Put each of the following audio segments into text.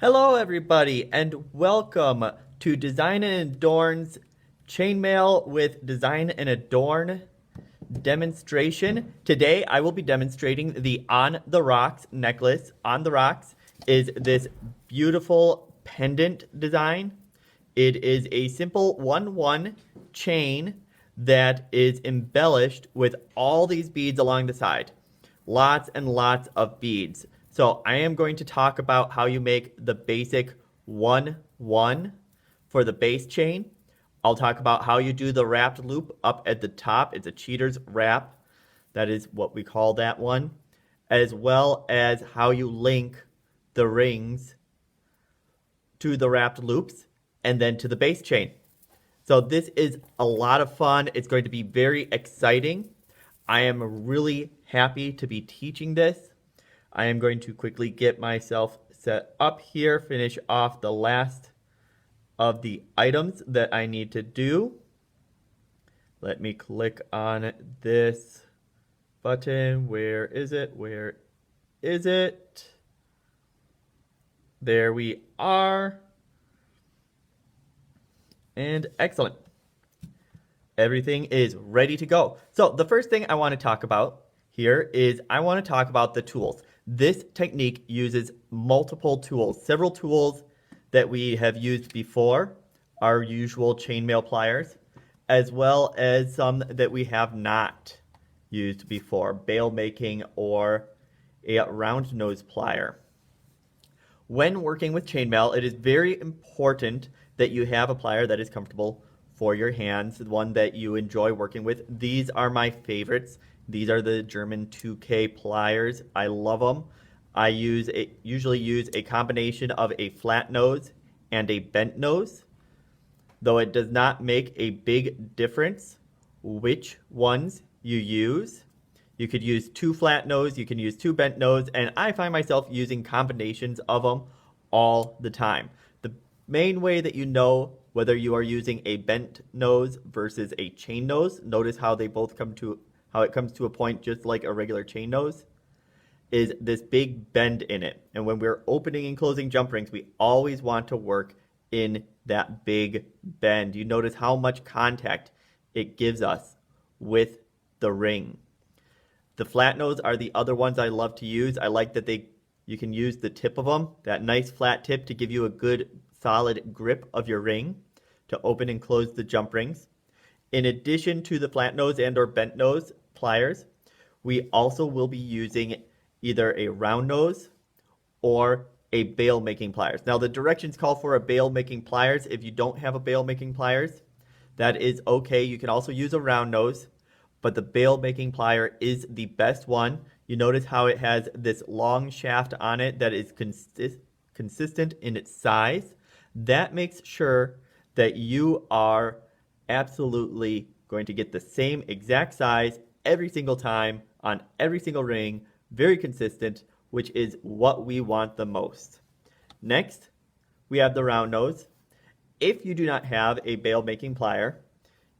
Hello, everybody, and welcome to Design and Adorn's Chainmail with Design and Adorn demonstration. Today, I will be demonstrating the On the Rocks necklace. On the Rocks is this beautiful pendant design. It is a simple 1-1 chain that is embellished with all these beads along the side. Lots and lots of beads. So I am going to talk about how you make the basic 1-1 for the base chain. I'll talk about how you do the wrapped loop up at the top. It's a cheater's wrap. That is what we call that one. As well as how you link the rings to the wrapped loops and then to the base chain. So this is a lot of fun. It's going to be very exciting. I am really happy to be teaching this. I am going to quickly get myself set up here, finish off the last of the items that I need to do. Let me click on this button. Where is it? Where is it? There we are. And excellent. Everything is ready to go. So the first thing I want to talk about here is I want to talk about the tools. This technique uses multiple tools, several tools that we have used before, our usual chainmail pliers, as well as some that we have not used before, bail making or a round nose plier. When working with chainmail, it is very important that you have a plier that is comfortable for your hands, one that you enjoy working with. These are my favorites. These are the German 2K pliers. I love them. I usually use a combination of a flat nose and a bent nose, though it does not make a big difference which ones you use. You could use two flat nose, you can use two bent nose, and I find myself using combinations of them all the time. The main way that you know whether you are using a bent nose versus a chain nose, notice how they both come to how it comes to a point just like a regular chain nose, is this big bend in it. And when we're opening and closing jump rings, we always want to work in that big bend. You notice how much contact it gives us with the ring. The flat nose are the other ones I love to use. I like that you can use the tip of them, that nice flat tip, to give you a good solid grip of your ring to open and close the jump rings. In addition to the flat nose and or bent nose pliers, we also will be using either a round nose or a bail making pliers. Now the directions call for a bail making pliers. If you don't have a bail making pliers, that is okay. You can also use a round nose, but the bail making plier is the best one. You notice how it has this long shaft on it that is consistent in its size. That makes sure that you are absolutely going to get the same exact size every single time on every single ring, very consistent, which is what we want the most. Next, we have the round nose. If you do not have a bail making plier,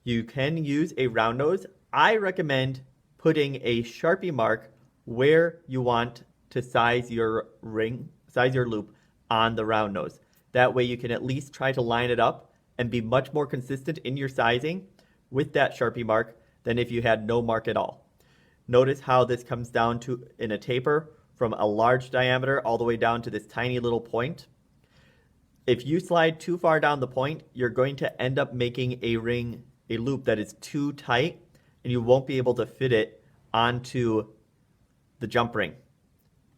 you can use a round nose. I recommend putting a Sharpie mark where you want to size your loop on the round nose. That way you can at least try to line it up and be much more consistent in your sizing with that Sharpie mark than if you had no mark at all. Notice how this comes down to in a taper from a large diameter all the way down to this tiny little point. If you slide too far down the point, you're going to end up making a loop that is too tight, and you won't be able to fit it onto the jump ring.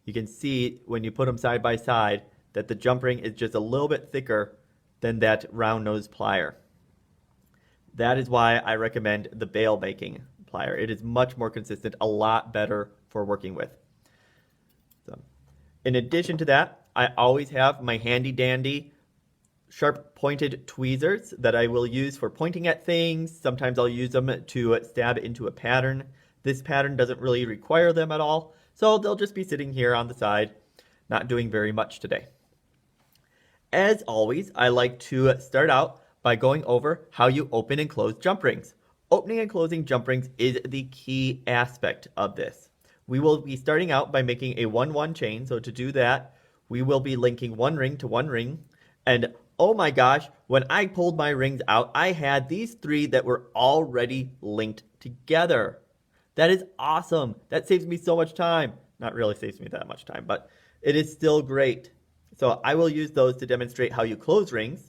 You can see when you put them side by side that the jump ring is just a little bit thicker than that round nose plier. That is why I recommend the bail making plier. It is much more consistent, a lot better for working with. So, in addition to that, I always have my handy dandy sharp pointed tweezers that I will use for pointing at things. Sometimes I'll use them to stab into a pattern. This pattern doesn't really require them at all, so they'll just be sitting here on the side, not doing very much today. As always, I like to start out by going over how you open and close jump rings. Opening and closing jump rings is the key aspect of this. We will be starting out by making a 1-1 chain. So to do that, we will be linking one ring to one ring. And oh my gosh, when I pulled my rings out, I had these three that were already linked together. That is awesome. That saves me so much time. Not really saves me that much time, but it is still great. So I will use those to demonstrate how you close rings.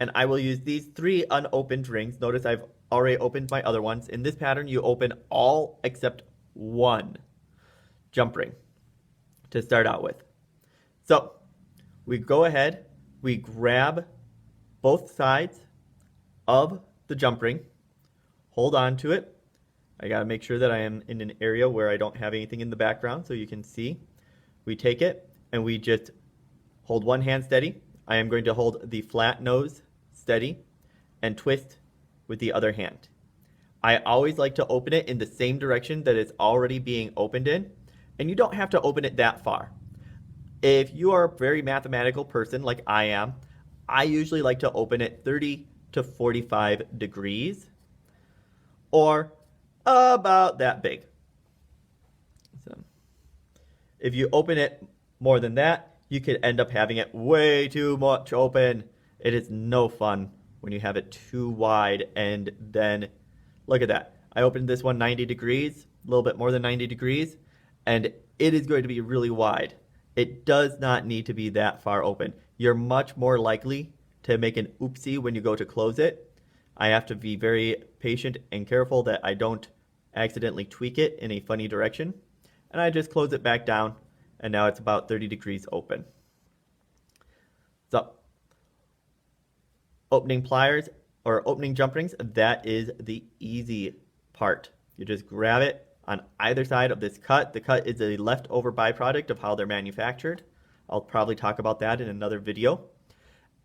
And I will use these three unopened rings. Notice I've already opened my other ones. In this pattern, you open all except one jump ring to start out with. So we go ahead, we grab both sides of the jump ring, hold on to it. I gotta make sure that I am in an area where I don't have anything in the background so you can see. We take it and we just hold one hand steady. I am going to hold the flat nose steady and twist with the other hand. I always like to open it in the same direction that it's already being opened in, and you don't have to open it that far. If you are a very mathematical person like I am, I usually like to open it 30 to 45 degrees or about that big. So if you open it more than that, you could end up having it way too much open. It is no fun when you have it too wide. And then look at that. I opened this one 90 degrees, a little bit more than 90 degrees, and it is going to be really wide. It does not need to be that far open. You're much more likely to make an oopsie when you go to close it. I have to be very patient and careful that I don't accidentally tweak it in a funny direction. And I just close it back down, and now it's about 30 degrees open. So, opening pliers or opening jump rings, that is the easy part. You just grab it on either side of this cut. The cut is a leftover byproduct of how they're manufactured. I'll probably talk about that in another video.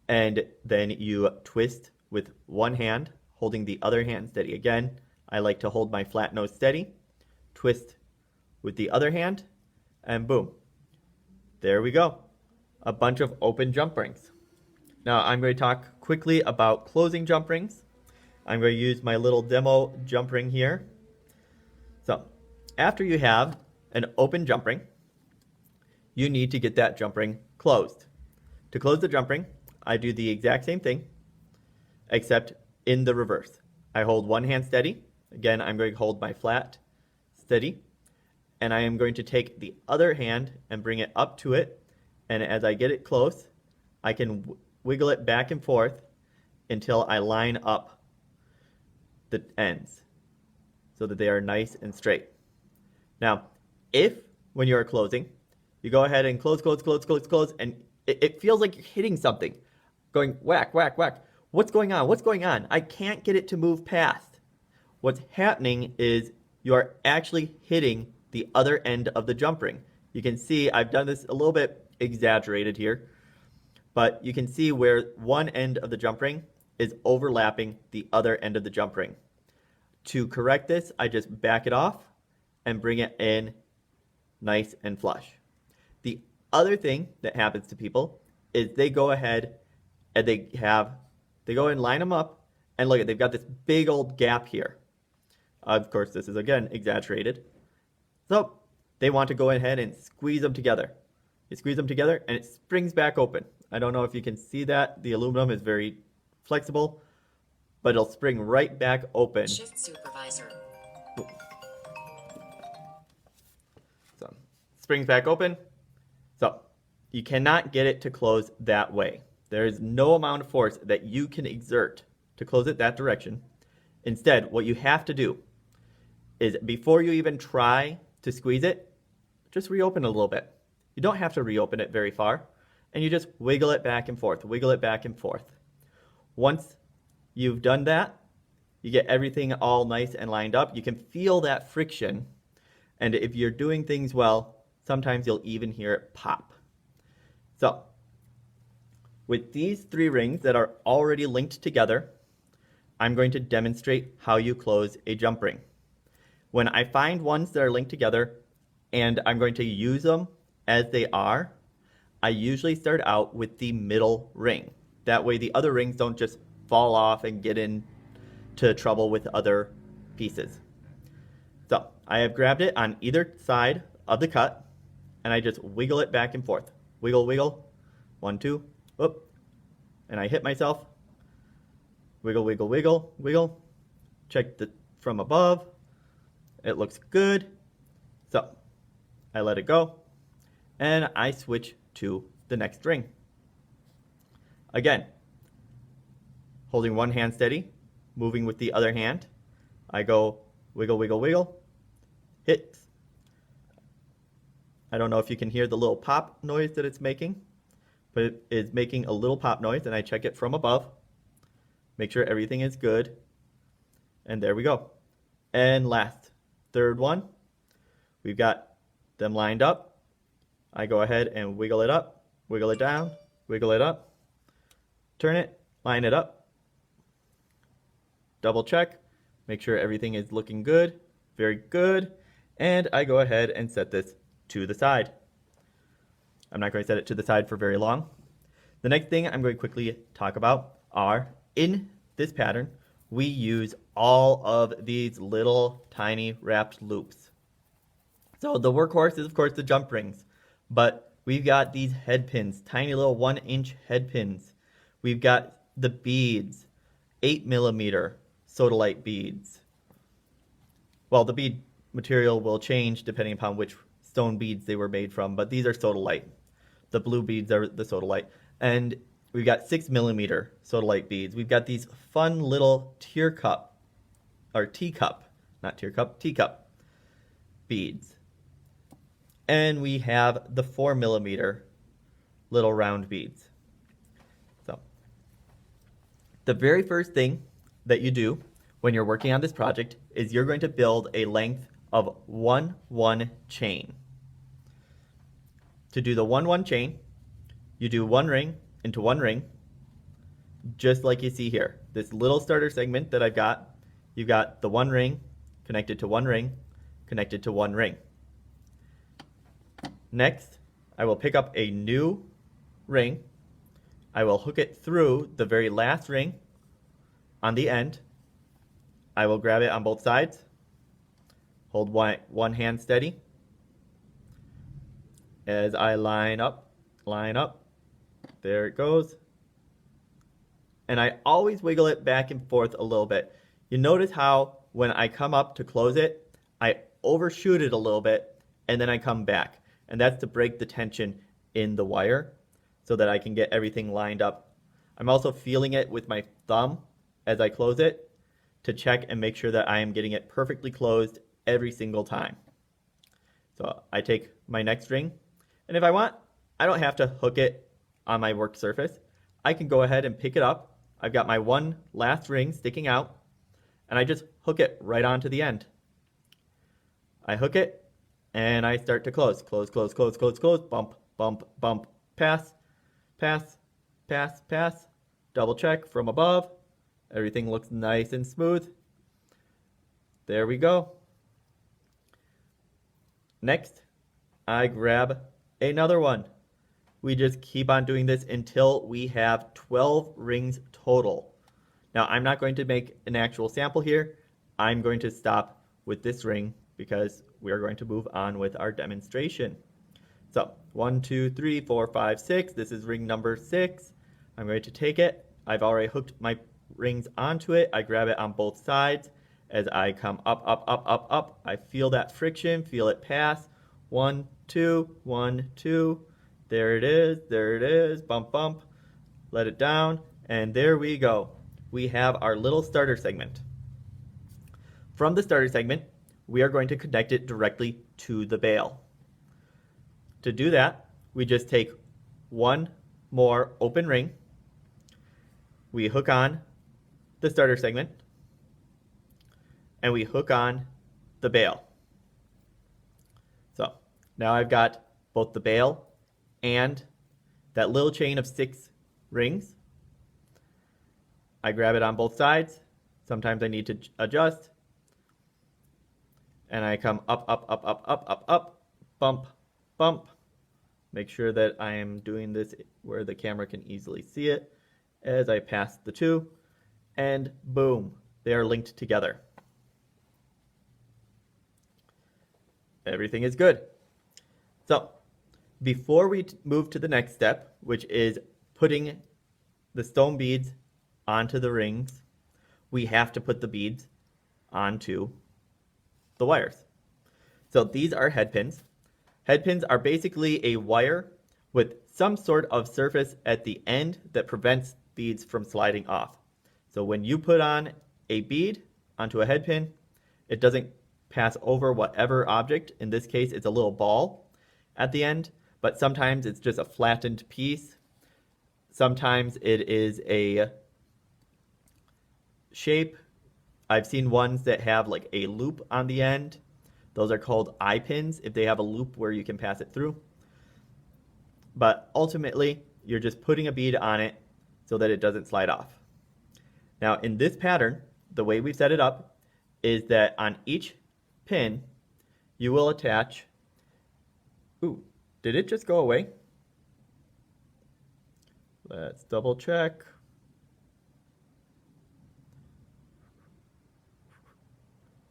And then you twist with one hand, holding the other hand steady. Again, I like to hold my flat nose steady, twist with the other hand, and boom. There we go. A bunch of open jump rings. Now I'm going to talk quickly about closing jump rings. I'm going to use my little demo jump ring here. So after you have an open jump ring, you need to get that jump ring closed. To close the jump ring, I do the exact same thing, except in the reverse. I hold one hand steady. Again, I'm going to hold my flat steady, and I am going to take the other hand and bring it up to it, and as I get it close, I can wiggle it back and forth until I line up the ends so that they are nice and straight. Now, if when you are closing, you go ahead and close, and it feels like you're hitting something, going whack, whack, whack. What's going on? What's going on? I can't get it to move past. What's happening is you are actually hitting the other end of the jump ring. You can see I've done this a little bit exaggerated here, but you can see where one end of the jump ring is overlapping the other end of the jump ring. To correct this, I just back it off and bring it in nice and flush. The other thing that happens to people is they go ahead and they go and line them up, and look at, they've got this big old gap here. Of course, this is again exaggerated. So they want to go ahead and squeeze them together. You squeeze them together and it springs back open. I don't know if you can see that. The aluminum is very flexible, but it'll spring right back open. Shift supervisor. So springs back open. So you cannot get it to close that way. There is no amount of force that you can exert to close it that direction. Instead, what you have to do is before you even try to squeeze it, just reopen a little bit. You don't have to reopen it very far, and you just wiggle it back and forth, wiggle it back and forth. Once you've done that, you get everything all nice and lined up. You can feel that friction, and if you're doing things well, sometimes you'll even hear it pop. So, with these three rings that are already linked together, I'm going to demonstrate how you close a jump ring. When I find ones that are linked together and I'm going to use them as they are, I usually start out with the middle ring. That way the other rings don't just fall off and get into trouble with other pieces. So I have grabbed it on either side of the cut and I just wiggle it back and forth. wiggle, wiggle, 1, 2, whoop, and I hit myself, wiggle, wiggle, wiggle, wiggle, check the from above, it looks good, so I let it go, and I switch to the next ring. Again, holding one hand steady, moving with the other hand, I go wiggle, wiggle, wiggle, hit. I don't know if you can hear the little pop noise that it's making, but it is making a little pop noise, and I check it from above, make sure everything is good, and there we go. And last, third one, we've got them lined up. I go ahead and wiggle it up, wiggle it down, wiggle it up, turn it, line it up, double check, make sure everything is looking good, very good, and I go ahead and set this to the side. I'm not going to set it to the side for very long. The next thing I'm going to quickly talk about are, in this pattern, we use all of these little tiny wrapped loops. So the workhorse is of course the jump rings, but we've got these head pins, tiny little 1-inch head pins. We've got the beads, 8mm sodalite beads. Well, the bead material will change depending upon which stone beads they were made from, but these are sodalite. The blue beads are the sodalite. And we've got 6mm sodalite beads. We've got these fun little teacup beads. And we have the 4mm little round beads. So the very first thing that you do when you're working on this project is you're going to build a length of 1-1 chain. To do the 1-1 chain, you do one ring into one ring, just like you see here. This little starter segment that I've got, you've got the one ring connected to one ring, connected to one ring. Next, I will pick up a new ring. I will hook it through the very last ring on the end. I will grab it on both sides, hold one hand steady as I line up, there it goes. And I always wiggle it back and forth a little bit. You notice how when I come up to close it, I overshoot it a little bit and then I come back. And that's to break the tension in the wire so that I can get everything lined up. I'm also feeling it with my thumb as I close it to check and make sure that I am getting it perfectly closed every single time. So I take my next ring, and if I want, I don't have to hook it on my work surface. I can go ahead and pick it up. I've got my one last ring sticking out, and I just hook it right onto the end. I hook it, and I start to close, close, close, close, close, close, bump, bump, bump, pass, pass, pass, pass, double check from above. Everything looks nice and smooth. There we go. Next, I grab another one. We just keep on doing this until we have 12 rings total. Now, I'm not going to make an actual sample here. I'm going to stop with this ring because we are going to move on with our demonstration. So 1, 2, 3, 4, 5, 6. This is ring number 6. I'm going to take it. I've already hooked my rings onto it. I grab it on both sides. As I come up, up, up, up, up, I feel that friction, feel it pass. 1, 2, 1, 2. There it is, bump, bump. Let it down, and there we go. We have our little starter segment. From the starter segment, we are going to connect it directly to the bail. To do that, we just take one more open ring. We hook on the starter segment, and we hook on the bail. So now I've got both the bail and that little chain of 6 rings. I grab it on both sides. Sometimes I need to adjust. And I come up, up, up, up, up, up, up, bump, bump. Make sure that I am doing this where the camera can easily see it as I pass the 2. And boom, they are linked together. Everything is good. So Before we move to the next step, which is putting the stone beads onto the rings, we have to put the beads onto the wires. So these are head pins. Head pins are basically a wire with some sort of surface at the end that prevents beads from sliding off. So when you put on a bead onto a head pin, it doesn't pass over whatever object. In this case, it's a little ball at the end, but sometimes it's just a flattened piece. Sometimes it is a shape. I've seen ones that have like a loop on the end. Those are called eye pins if they have a loop where you can pass it through. But ultimately, you're just putting a bead on it so that it doesn't slide off. Now, in this pattern, the way we've set it up is that on each pin, you will attach... Ooh, did it just go away? Let's double check.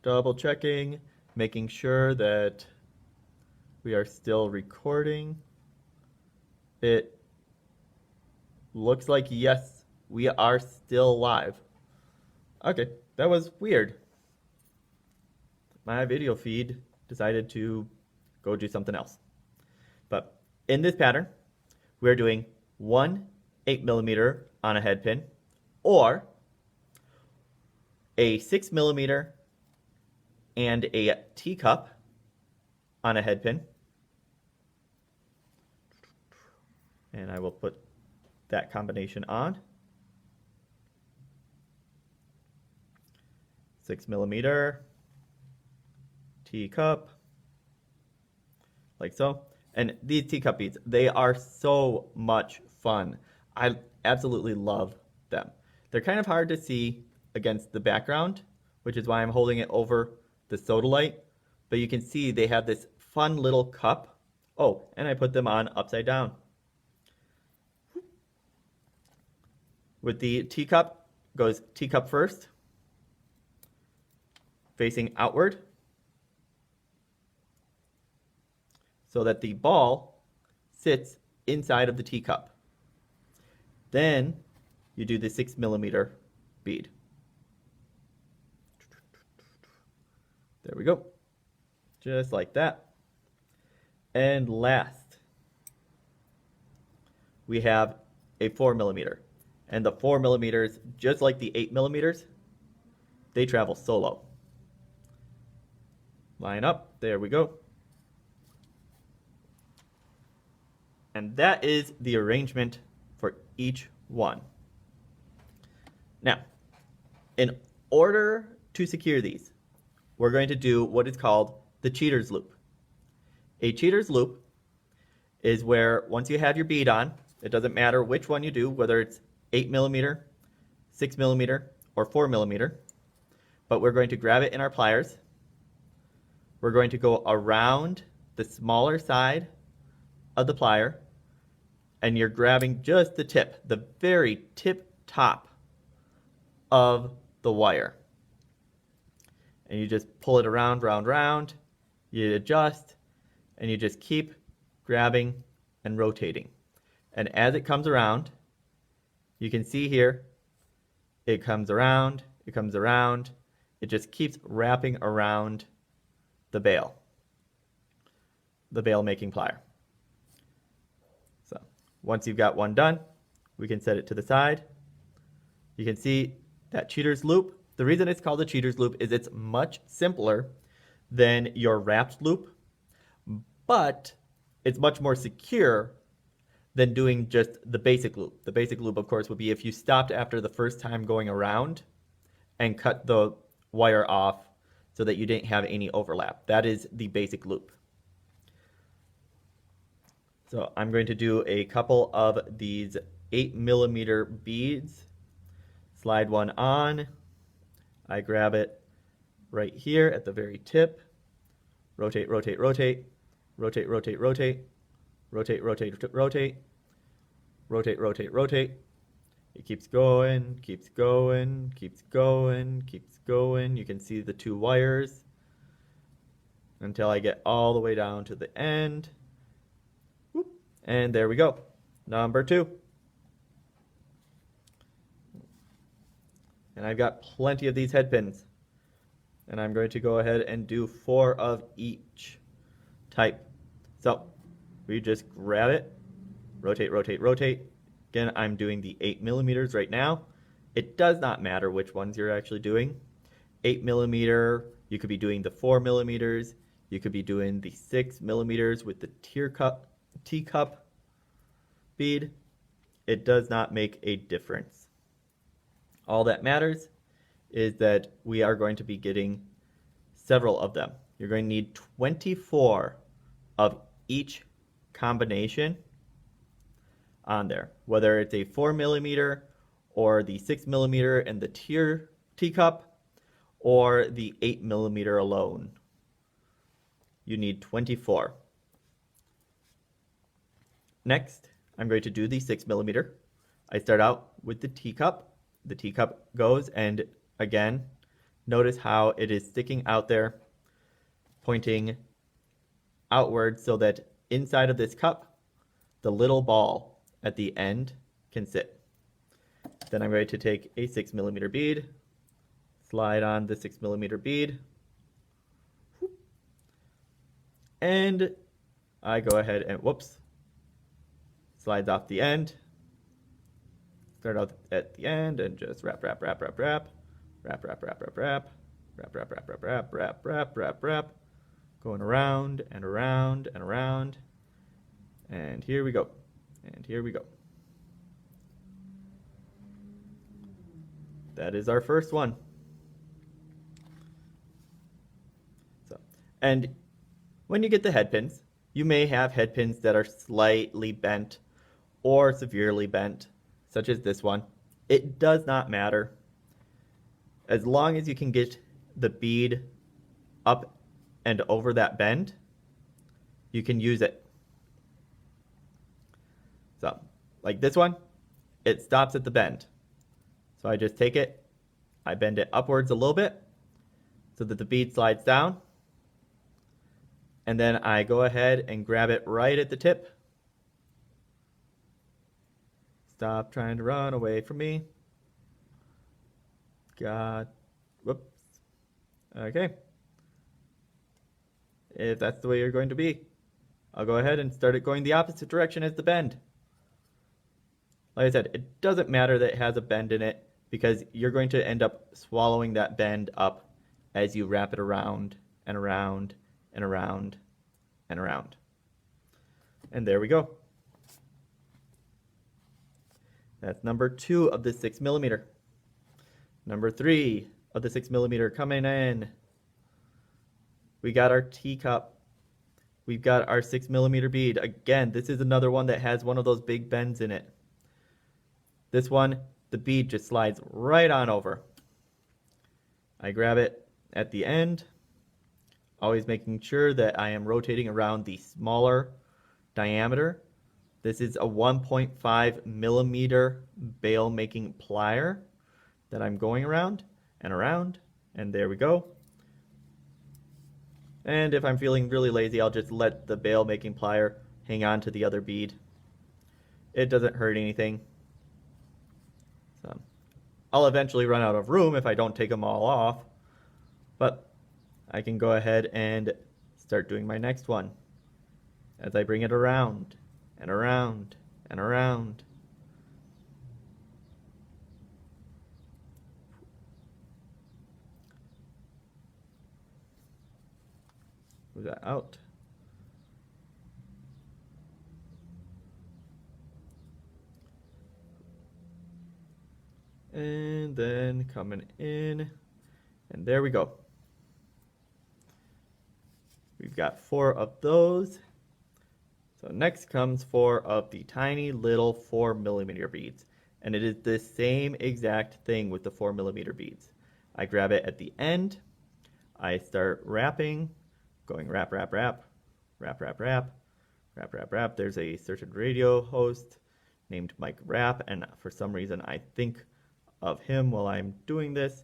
Double checking, making sure that we are still recording. It looks like yes, we are still live. Okay, that was weird. My video feed decided to go do something else. But in this pattern, we're doing one 8mm on a head pin or a 6mm and a teacup on a head pin. And I will put that combination on. 6mm, teacup, like so. And these teacup beads, they are so much fun. I absolutely love them. They're kind of hard to see against the background, which is why I'm holding it over the sodalite. But you can see they have this fun little cup. Oh, and I put them on upside down. With the teacup, goes teacup first, facing outward, so that the ball sits inside of the teacup. Then you do the 6mm bead. There we go. Just like that. And last, we have a 4mm. And the 4mm, just like the 8mm, they travel solo. Line up, there we go. And that is the arrangement for each one. Now, in order to secure these, we're going to do what is called the cheater's loop. A cheater's loop is where once you have your bead on, it doesn't matter which one you do, whether it's 8mm, 6mm, or 4mm, but we're going to grab it in our pliers. We're going to go around the smaller side of the plier, and you're grabbing just the tip, the very tip top of the wire. And you just pull it around, round, you adjust, and you just keep grabbing and rotating. And as it comes around, you can see here, it comes around, it just keeps wrapping around the bail making plier. So once you've got one done, we can set it to the side. You can see that cheater's loop. The reason it's called a cheater's loop is it's much simpler than your wrapped loop, but it's much more secure than doing just the basic loop. The basic loop, of course, would be if you stopped after the first time going around and cut the wire off so that you didn't have any overlap. That is the basic loop. So I'm going to do a couple of these 8mm beads. Slide one on. I grab it right here at the very tip. Rotate, rotate, rotate. Rotate, rotate, rotate. Rotate, rotate, rotate. Rotate, rotate, rotate. It keeps going, keeps going, keeps going, keeps going. You can see the two wires until I get all the way down to the end. Whoop. And there we go. Number 2. And I've got plenty of these head pins. And I'm going to go ahead and do 4 of each type. So we just grab it, rotate, rotate, rotate. Again, I'm doing the 8 millimeters right now. It does not matter which ones you're actually doing. 8 millimeter, you could be doing the 4 millimeters. You could be doing the 6 millimeters with the teacup bead. It does not make a difference. All that matters is that we are going to be getting several of them. You're going to need 24 of each combination on there, whether it's a 4 millimeter or the 6 millimeter and the teacup or the 8 millimeter alone. You need 24. Next, I'm going to do the 6 millimeter. I start out with the teacup. The teacup goes, and again, notice how it is sticking out there, pointing outward so that inside of this cup, the little ball at the end can sit. Then I'm going to take a 6 millimeter bead, slide on the 6 millimeter bead, and I go ahead and, slides off the end. Start out at the end and just wrap, wrap, wrap, wrap, wrap, wrap, wrap, wrap, wrap, wrap, wrap, wrap, wrap, wrap, wrap, wrap, wrap, wrap, wrap, going around and around and around. And here we go. And here we go. That is our first one. So, and when you get the head pins, you may have head pins that are slightly bent or severely bent, such as this one. It does not matter. As long as you can get the bead up and over that bend, you can use it. So, like this one, it stops at the bend. So I just take it, I bend it upwards a little bit so that the bead slides down, and then I go ahead and grab it right at the tip. Stop trying to run away from me. Whoops. Okay. If that's the way you're going to be, I'll go ahead and start it going the opposite direction as the bend. Like I said, it doesn't matter that it has a bend in it because you're going to end up swallowing that bend up as you wrap it around and around and around and around. And there we go. That's number 2 of the 6 millimeter. Number 3 of the 6 millimeter coming in. We got our teacup. We've got our 6 millimeter bead. Again, this is another one that has one of those big bends in it. This one, the bead just slides right on over. I grab it at the end, always making sure that I am rotating around the smaller diameter. This is a 1.5 millimeter bail making plier that I'm going around, and there we go. And if I'm feeling really lazy, I'll just let the bail making plier hang on to the other bead. It doesn't hurt anything. So I'll eventually run out of room if I don't take them all off, but I can go ahead and start doing my next one as I bring it around and around and around. Move that out. And then coming in, and there we go. We've got 4 of those. So next comes 4 of the tiny little 4 millimeter beads. And it is the same exact thing with the 4 millimeter beads. I grab it at the end, I start wrapping, going wrap, wrap, wrap, wrap, wrap, wrap, wrap, wrap, wrap. There's a certain radio host named Mike Rapp, and for some reason I think of him while I'm doing this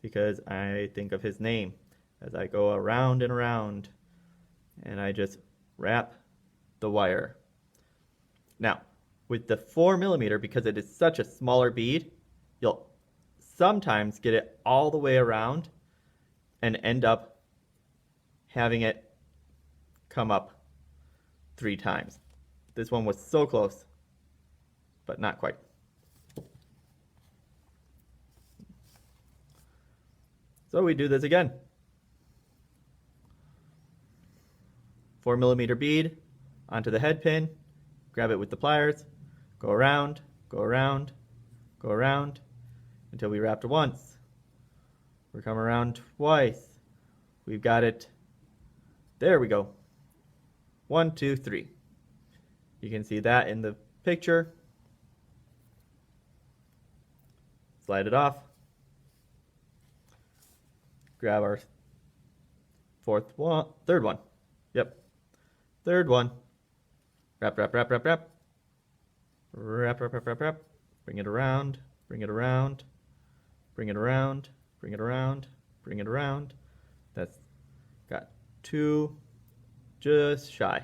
because I think of his name as I go around and around, and I just wrap the wire. Now, with the 4mm, because it is such a smaller bead, you'll sometimes get it all the way around and end up having it come up 3 times. This one was so close, but not quite. So we do this again. 4mm bead onto the head pin, grab it with the pliers, go around, go around, go around until we wrapped once. We come around twice. We've got it. There we go. 1, 2, 3. You can see that in the picture. Slide it off. Grab our third one. Yep. Third one. Wrap, wrap, wrap, wrap, wrap. Wrap, wrap, wrap, wrap, wrap. Bring it around, bring it around, bring it around, bring it around, bring it around. That's got 2 just shy.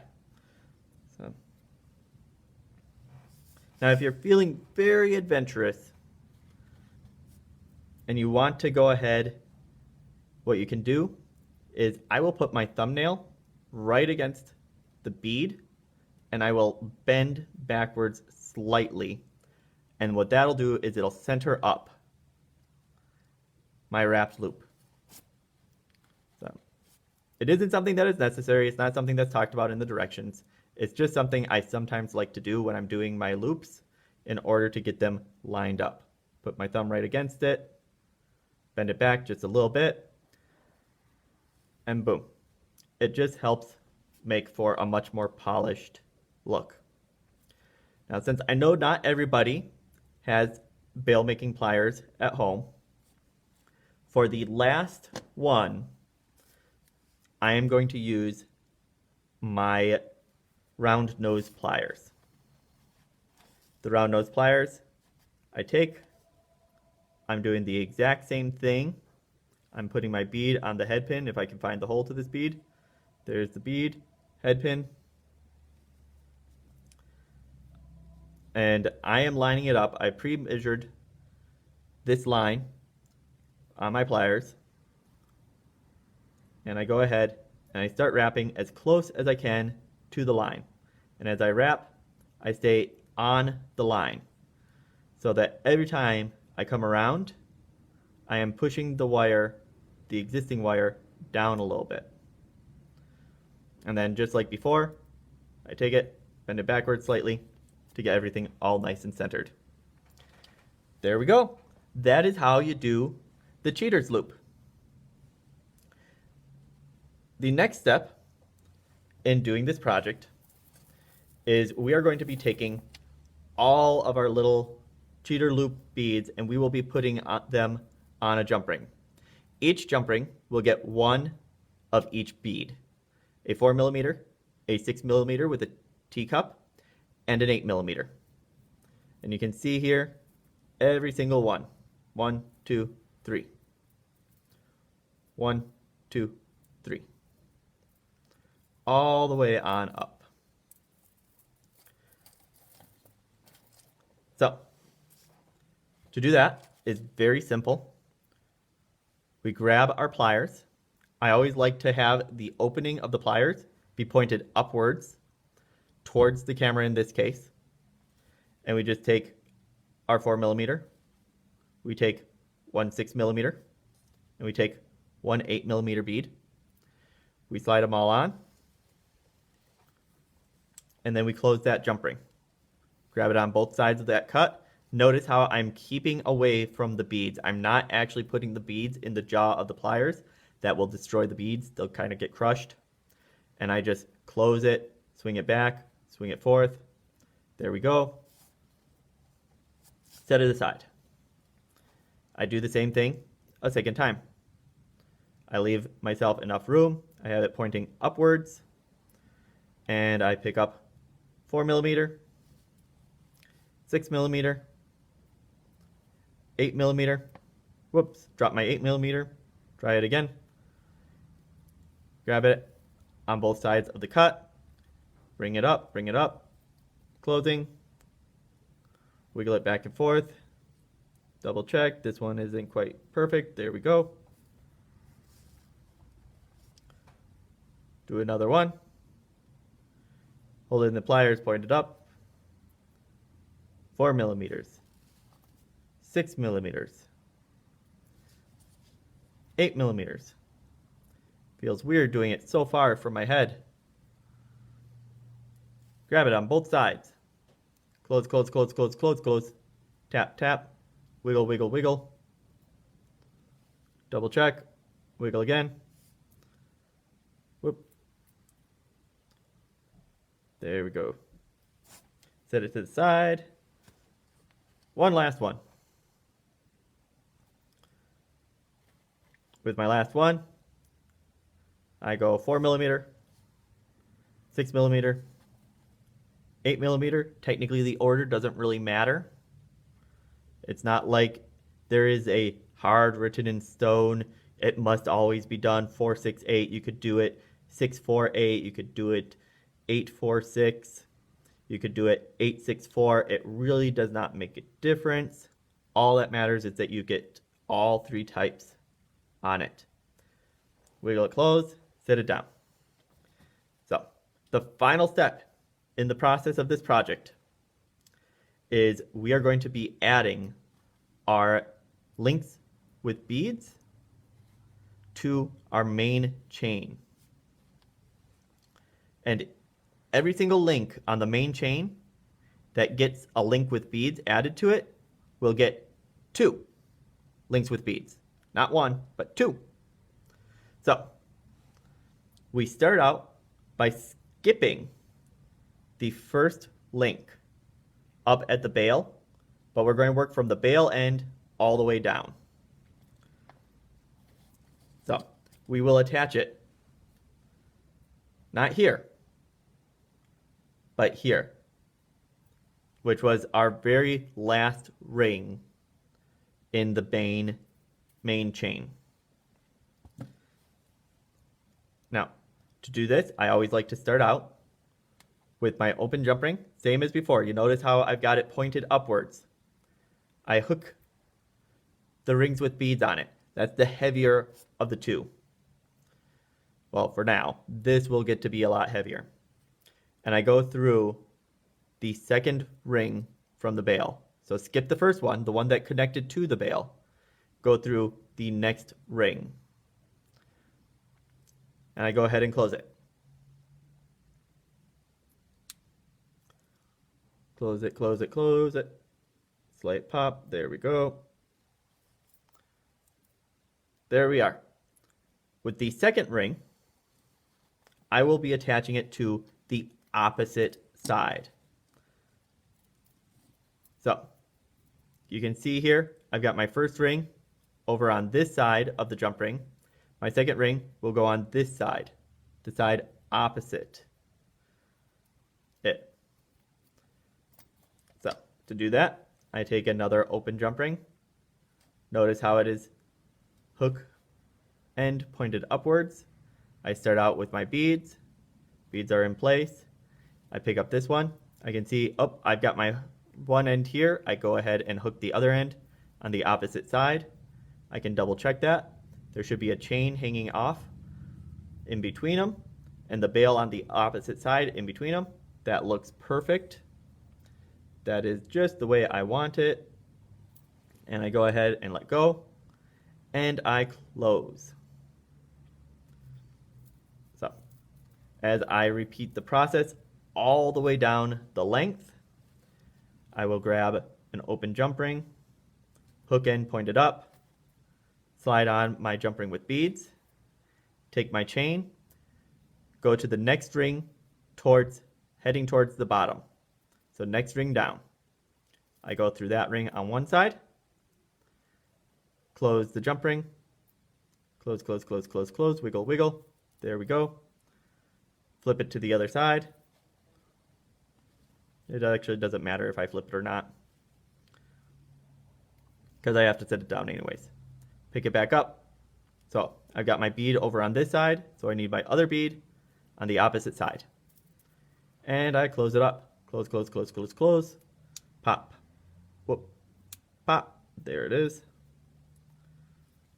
So now if you're feeling very adventurous and you want to go ahead, what you can do is I will put my thumbnail right against the bead and I will bend backwards slightly. And what that'll do is it'll center up my wrapped loop. So it isn't something that is necessary. It's not something that's talked about in the directions. It's just something I sometimes like to do when I'm doing my loops in order to get them lined up. Put my thumb right against it, bend it back just a little bit, and boom. It just helps make for a much more polished look. Now, since I know not everybody has bail making pliers at home, for the last one, I am going to use my round nose pliers. The round nose pliers I'm doing the exact same thing. I'm putting my bead on the head pin if I can find the hole to this bead. There's the bead, head pin. And I am lining it up. I pre-measured this line on my pliers. And I go ahead and I start wrapping as close as I can to the line. And as I wrap, I stay on the line so that every time I come around, I am pushing the wire, the existing wire, down a little bit. And then just like before, I take it, bend it backwards slightly to get everything all nice and centered. There we go. That is how you do the cheater's loop. The next step in doing this project is we are going to be taking all of our little cheater loop beads and we will be putting them on a jump ring. Each jump ring will get one of each bead. A 4mm, a 6mm with a teacup, and an 8mm. And you can see here every single one. 1, 2, 3. 1, 2, 3. All the way on up. So, to do that is very simple. We grab our pliers. I always like to have the opening of the pliers be pointed upwards towards the camera in this case. And we just take our 4mm, we take one 6mm, and we take one 8mm bead. We slide them all on, and then we close that jump ring. Grab it on both sides of that cut. Notice how I'm keeping away from the beads. I'm not actually putting the beads in the jaw of the pliers. That will destroy the beads. They'll kind of get crushed. And I just close it, swing it back, swing it forth. There we go. Set it aside. I do the same thing a second time. I leave myself enough room. I have it pointing upwards. And I pick up 4mm, 6mm, 8mm. Whoops, drop my 8mm. Try it again. Grab it on both sides of the cut. Bring it up, bring it up. closing, wiggle it back and forth, double check, this one isn't quite perfect, there we go. Do another one, hold it in the pliers pointed up, 4 millimeters, 6 millimeters, 8 millimeters. Feels weird doing it so far from my head. Grab it on both sides. Close, close, close, close, close, close. Tap, tap. Wiggle, wiggle, wiggle. Double check. Wiggle again. Whoop. There we go. Set it to the side. One last one. With my last one, I go 4 millimeter, 6 millimeter, 8 millimeter. Technically, the order doesn't really matter. It's not like there is a hard written in stone, it must always be done 4, 6, 8. You could do it 6, 4, 8. You could do it 8, 4, 6. You could do it 8, 6, 4. It really does not make a difference. All that matters is that you get all 3 types on it. Wiggle it closed, set it down. So the final step in the process of this project is we are going to be adding our links with beads to our main chain. And every single link on the main chain that gets a link with beads added to it will get 2 links with beads. Not 1, but 2. So we start out by skipping the first link up at the bail, but we're going to work from the bail end all the way down. So we will attach it, not here, but here, which was our very last ring in the main chain. Now, to do this, I always like to start out with my open jump ring, same as before. You notice how I've got it pointed upwards. I hook the rings with beads on it. That's the heavier of the 2. Well, for now, this will get to be a lot heavier. And I go through the second ring from the bail. So skip the first one, the one that connected to the bail. Go through the next ring. And I go ahead and close it. Close it, close it, close it. Slight pop, there we go. There we are. With the second ring, I will be attaching it to the opposite side. So, you can see here, I've got my first ring over on this side of the jump ring. My second ring will go on this side, the side opposite it. So, to do that, I take another open jump ring. Notice how it is hook end pointed upwards. I start out with my beads. Beads are in place. I pick up this one. I can see, oh, I've got my one end here. I go ahead and hook the other end on the opposite side. I can double check that. There should be a chain hanging off in between them and the bail on the opposite side in between them. That looks perfect. That is just the way I want it. And I go ahead and let go and I close. So as I repeat the process all the way down the length, I will grab an open jump ring, hook end pointed up, slide on my jump ring with beads, take my chain, go to the next ring heading towards the bottom. So next ring down. I go through that ring on one side, close the jump ring, close, close, close, close, close, wiggle, wiggle. There we go. Flip it to the other side. It actually doesn't matter if I flip it or not, because I have to set it down anyways. Pick it back up. So I've got my bead over on this side, so I need my other bead on the opposite side. And I close it up. Close, close, close, close, close. Pop. Whoop. Pop. There it is.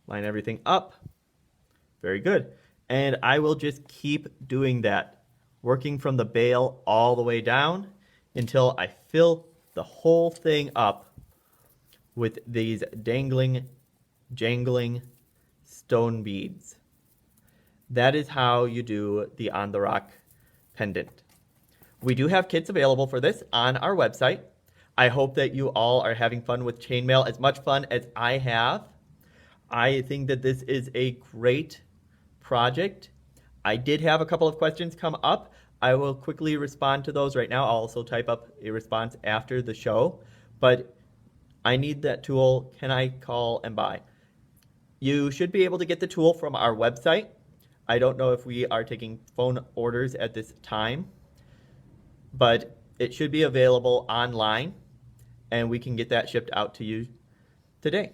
Line everything up. Very good. And I will just keep doing that, working from the bail all the way down until I fill the whole thing up with these dangling, jangling stone beads. That is how you do the On the Rock pendant. We do have kits available for this on our website. I hope that you all are having fun with chainmail, as much fun as I have. I think that this is a great project. I did have a couple of questions come up. I will quickly respond to those right now. I'll also type up a response after the show. But I need that tool. Can I call and buy? You should be able to get the tool from our website. I don't know if we are taking phone orders at this time, but it should be available online, and we can get that shipped out to you today.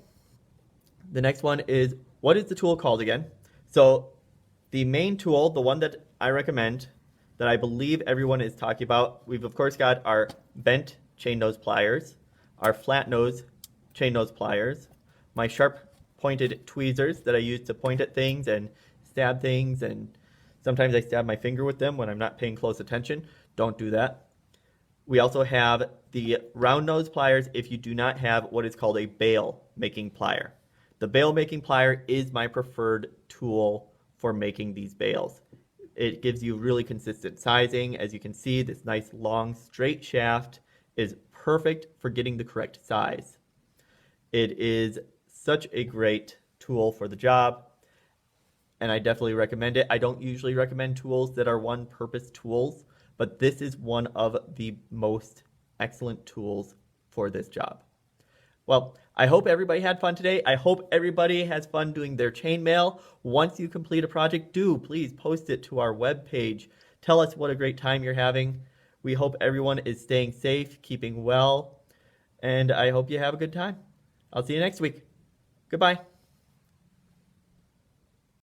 The next one is, what is the tool called again? So the main tool, the one that I recommend, that I believe everyone is talking about, we've of course got our bent chain nose pliers, our flat nose chain nose pliers, my sharp pointed tweezers that I use to point at things and stab things, and sometimes I stab my finger with them when I'm not paying close attention. Don't do that. We also have the round nose pliers if you do not have what is called a bail making plier. The bail making plier is my preferred tool for making these bails. It gives you really consistent sizing. As you can see, this nice long straight shaft is perfect for getting the correct size. It is such a great tool for the job, and I definitely recommend it. I don't usually recommend tools that are one-purpose tools, but this is one of the most excellent tools for this job. Well, I hope everybody had fun today. I hope everybody has fun doing their chainmail. Once you complete a project, please post it to our webpage. Tell us what a great time you're having. We hope everyone is staying safe, keeping well, and I hope you have a good time. I'll see you next week. Goodbye.